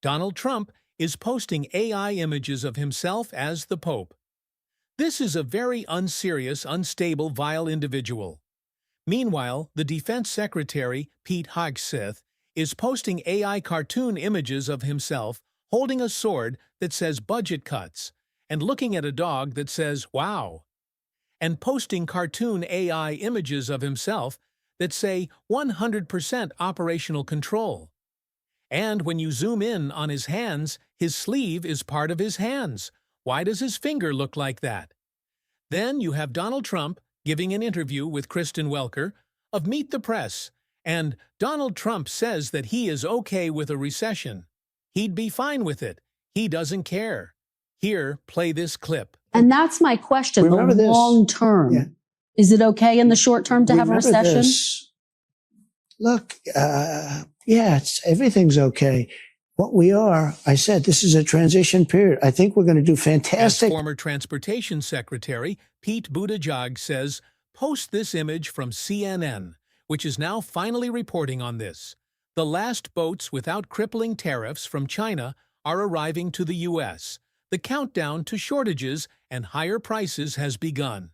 Donald Trump is posting AI images of himself as the Pope. This is a very unserious, unstable, vile individual. Meanwhile, the Defense Secretary, Pete Hegseth, is posting AI cartoon images of himself holding a sword that says budget cuts and looking at a dog that says, wow, and posting cartoon AI images of himself that say 100% operational control. And when you zoom in on his hands, his sleeve is part of his hands. Why does his finger look like that? Then you have Donald Trump giving an interview with Kristen Welker of Meet the Press, and Donald Trump says that he is okay with a recession. He'd be fine with it. He doesn't care. Here, play this clip. And that's my question, Remember the long this. term. Yeah. Is it okay in the short term to have a Remember recession? this. Look, everything's okay. What we are, I said, this is a transition period. I think we're going to do fantastic. As former Transportation Secretary Pete Buttigieg says, post this image from CNN, which is now finally reporting on this. The last boats without crippling tariffs from China are arriving to the U.S. The countdown to shortages and higher prices has begun.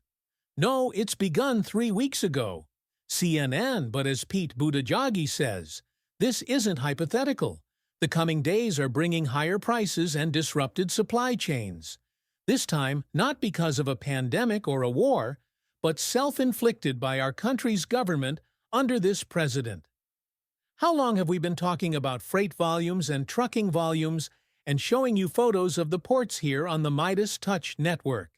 No, it's begun 3 weeks ago. CNN, but as Pete Buttigieg says, this isn't hypothetical. The coming days are bringing higher prices and disrupted supply chains. This time, not because of a pandemic or a war, but self-inflicted by our country's government under this president. How long have we been talking about freight volumes and trucking volumes and showing you photos of the ports here on the Midas Touch network?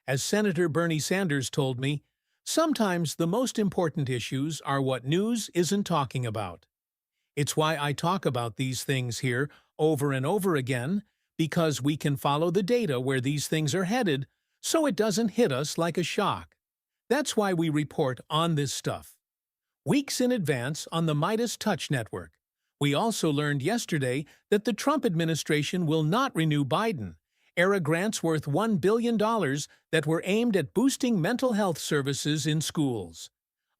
As Senator Bernie Sanders told me, sometimes the most important issues are what news isn't talking about. It's why I talk about these things here over and over again, because we can follow the data where these things are headed so it doesn't hit us like a shock. That's why we report on this stuff weeks in advance on the Midas Touch network. We also learned yesterday that the Trump administration will not renew Biden-era grants worth $1 billion that were aimed at boosting mental health services in schools.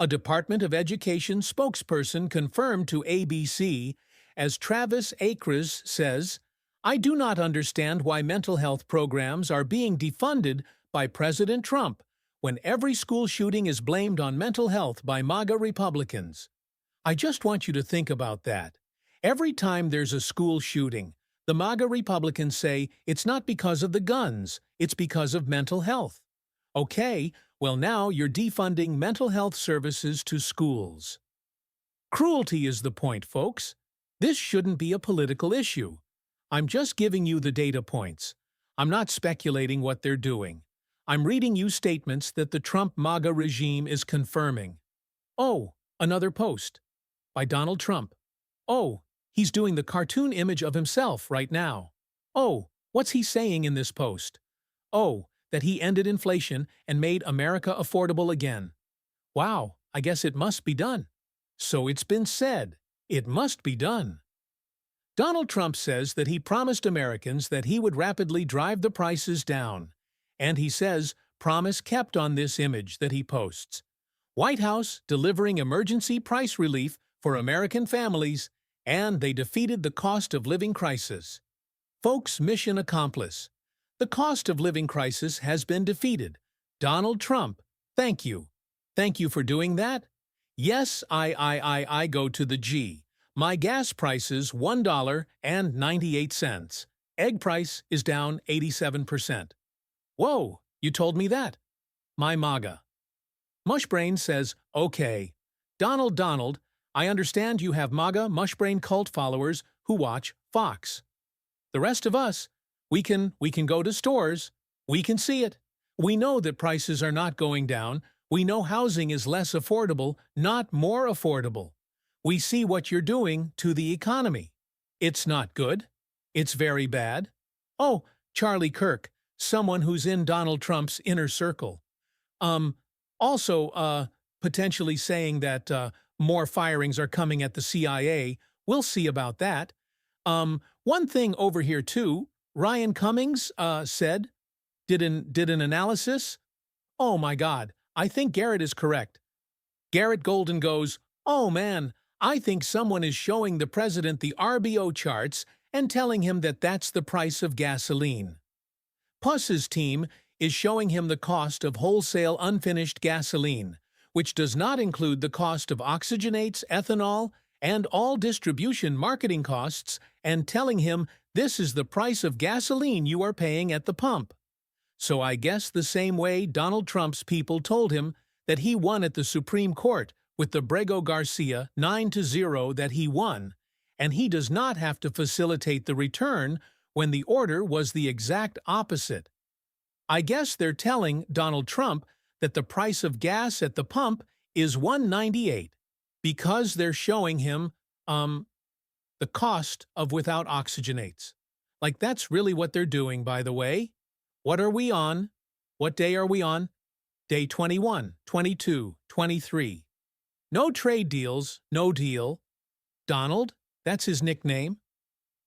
A Department of Education spokesperson confirmed to ABC, as Travis Akers says, I do not understand why mental health programs are being defunded by President Trump when every school shooting is blamed on mental health by MAGA Republicans. I just want you to think about that. Every time there's a school shooting, the MAGA Republicans say it's not because of the guns, it's because of mental health. Okay, well now you're defunding mental health services to schools. Cruelty is the point, folks. This shouldn't be a political issue. I'm just giving you the data points. I'm not speculating what they're doing. I'm reading you statements that the Trump MAGA regime is confirming. Oh, another post. By Donald Trump. Oh, he's doing the cartoon image of himself right now. Oh, what's he saying in this post? Oh, that he ended inflation and made America affordable again. Wow, I guess it must be done. So it's been said. It must be done. Donald Trump says that he promised Americans that he would rapidly drive the prices down. And he says, promise kept on this image that he posts. White House delivering emergency price relief for American families, and they defeated the cost of living crisis. Folks, mission accomplished. The cost of living crisis has been defeated. Donald Trump, thank you. Thank you for doing that. Yes, I go to the G. My gas prices $1.98. Egg price is down 87%. Whoa, you told me that. My MAGA. Mushbrain says, okay. Donald, I understand you have MAGA Mushbrain cult followers who watch Fox. The rest of us, we can go to stores. We can see it. We know that prices are not going down. We know housing is less affordable, not more affordable. We see what you're doing to the economy. It's not good. It's very bad. Oh, Charlie Kirk, someone who's in Donald Trump's inner circle. Also, potentially saying that more firings are coming at the CIA. We'll see about that. One thing over here, too, Ryan Cummings said, did an analysis. Oh, my God, I think Garrett is correct. Garrett Golden goes, oh, man, I think someone is showing the president the RBO charts and telling him that that's the price of gasoline. Puss's team is showing him the cost of wholesale unfinished gasoline, which does not include the cost of oxygenates, ethanol, and all distribution marketing costs, and telling him this is the price of gasoline you are paying at the pump. So I guess the same way Donald Trump's people told him that he won at the Supreme Court with the Brego Garcia 9-0 that he won, and he does not have to facilitate the return when the order was the exact opposite. I guess they're telling Donald Trump that the price of gas at the pump is $1.98 because they're showing him, the cost of without oxygenates. Like, that's really what they're doing, by the way. What are we on? What day are we on? Day 21, 22, 23. No trade deals, no deal. Donald, that's his nickname.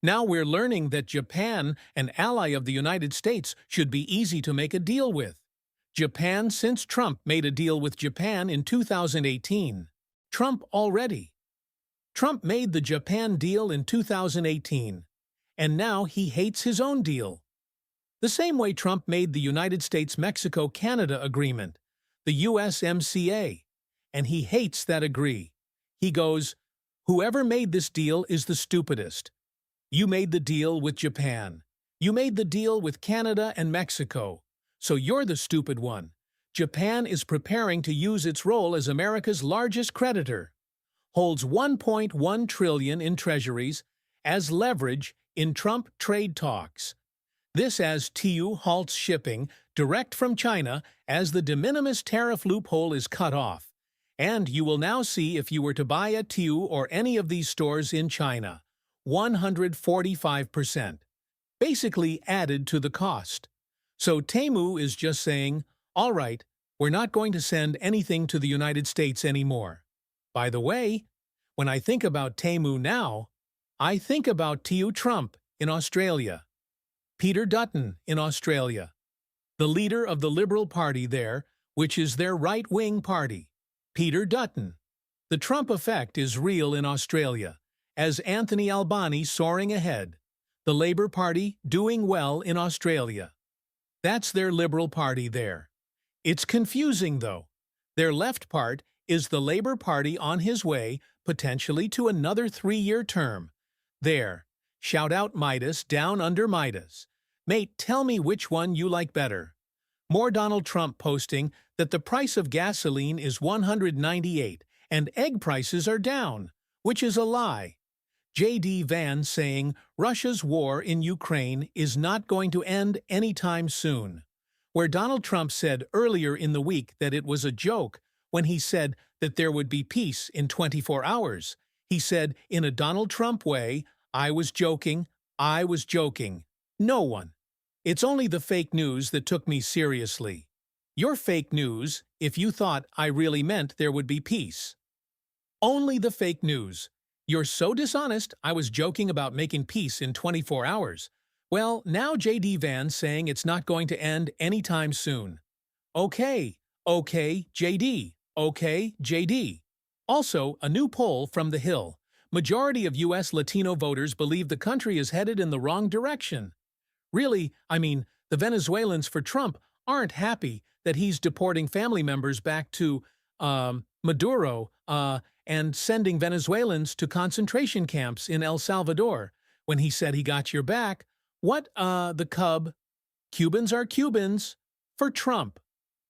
Now we're learning that Japan, an ally of the United States, should be easy to make a deal with. Japan, since Trump made a deal with Japan in 2018. Trump made the Japan deal in 2018, and now he hates his own deal. The same way Trump made the United States-Mexico-Canada agreement, the USMCA, and he hates that agree. He goes, whoever made this deal is the stupidest. You made the deal with Japan. You made the deal with Canada and Mexico. So you're the stupid one. Japan is preparing to use its role as America's largest creditor, holds $1.1 trillion in treasuries as leverage in Trump trade talks. This as TU halts shipping direct from China as the de minimis tariff loophole is cut off. And you will now see, if you were to buy at TU or any of these stores in China, 145%, basically added to the cost. So Temu is just saying, all right, we're not going to send anything to the United States anymore. By the way, when I think about Temu now, I think about TU Trump in Australia, Peter Dutton in Australia, the leader of the Liberal Party there, which is their right-wing party, Peter Dutton. The Trump effect is real in Australia, as Anthony Albanese soaring ahead, the Labour Party doing well in Australia. That's their Liberal Party there. It's confusing, though. Their left part is the Labour Party on his way, potentially, to another 3-year term. There. Shout out Midas down under Midas. Mate, tell me which one you like better. More Donald Trump posting that the price of gasoline is $198 and egg prices are down, which is a lie. J.D. Vance saying Russia's war in Ukraine is not going to end anytime soon, where Donald Trump said earlier in the week that it was a joke when he said that there would be peace in 24 hours. He said, in a Donald Trump way, I was joking. No one. It's only the fake news that took me seriously. You're fake news if you thought I really meant there would be peace. Only the fake news. You're so dishonest, I was joking about making peace in 24 hours. Well, now J.D. Vance saying it's not going to end anytime soon. Okay, J.D. Okay, J.D. Also, a new poll from The Hill. Majority of U.S. Latino voters believe the country is headed in the wrong direction. Really, I mean, the Venezuelans for Trump aren't happy that he's deporting family members back to, Maduro, and sending Venezuelans to concentration camps in El Salvador. When he said he got your back, what, the cub? Cubans are Cubans. For Trump.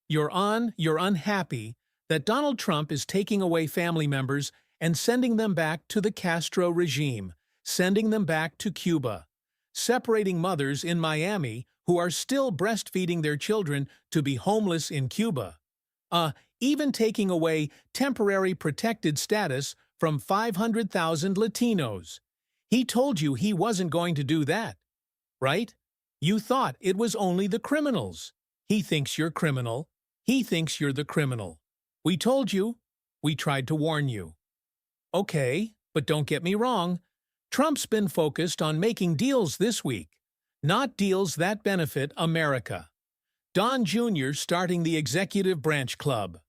You're unhappy that Donald Trump is taking away family members and sending them back to the Castro regime, sending them back to Cuba, separating mothers in Miami who are still breastfeeding their children to be homeless in Cuba. Even taking away temporary protected status from 500,000 Latinos. He told you he wasn't going to do that, right? You thought it was only the criminals. He thinks you're criminal. He thinks you're the criminal. We told you. We tried to warn you. Okay, but don't get me wrong. Trump's been focused on making deals this week, not deals that benefit America. Don Jr. starting the Executive Branch Club.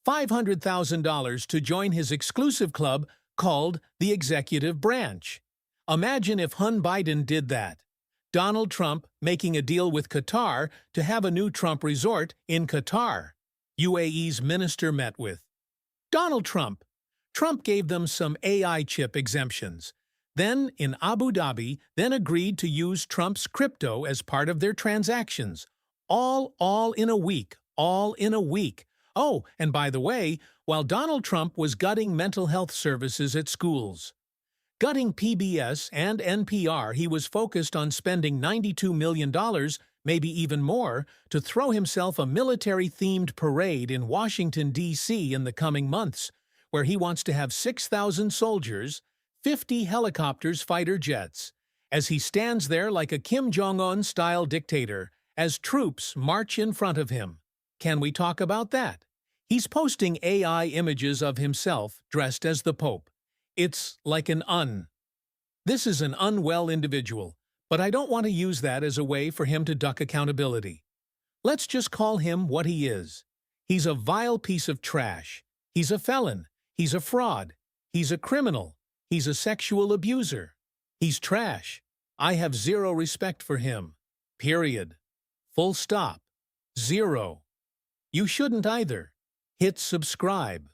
$500,000 to join his exclusive club called the Executive Branch. Imagine if Hun Biden did that. Donald Trump making a deal with Qatar to have a new Trump resort in Qatar. UAE's minister met with Donald Trump. Trump gave them some AI chip exemptions. Then, in Abu Dhabi, then agreed to use Trump's crypto as part of their transactions. All in a week. All in a week. Oh, and by the way, while Donald Trump was gutting mental health services at schools. Gutting PBS and NPR, he was focused on spending $92 million, maybe even more, to throw himself a military-themed parade in Washington, D.C. in the coming months, where he wants to have 6,000 soldiers, 50 helicopters, fighter jets, as he stands there like a Kim Jong-un-style dictator, as troops march in front of him. Can we talk about that? He's posting AI images of himself dressed as the Pope. It's like This is an unwell individual, but I don't want to use that as a way for him to duck accountability. Let's just call him what he is. He's a vile piece of trash. He's a felon. He's a fraud. He's a criminal. He's a sexual abuser. He's trash. I have zero respect for him. Period. Full stop. Zero. You shouldn't either. Hit subscribe.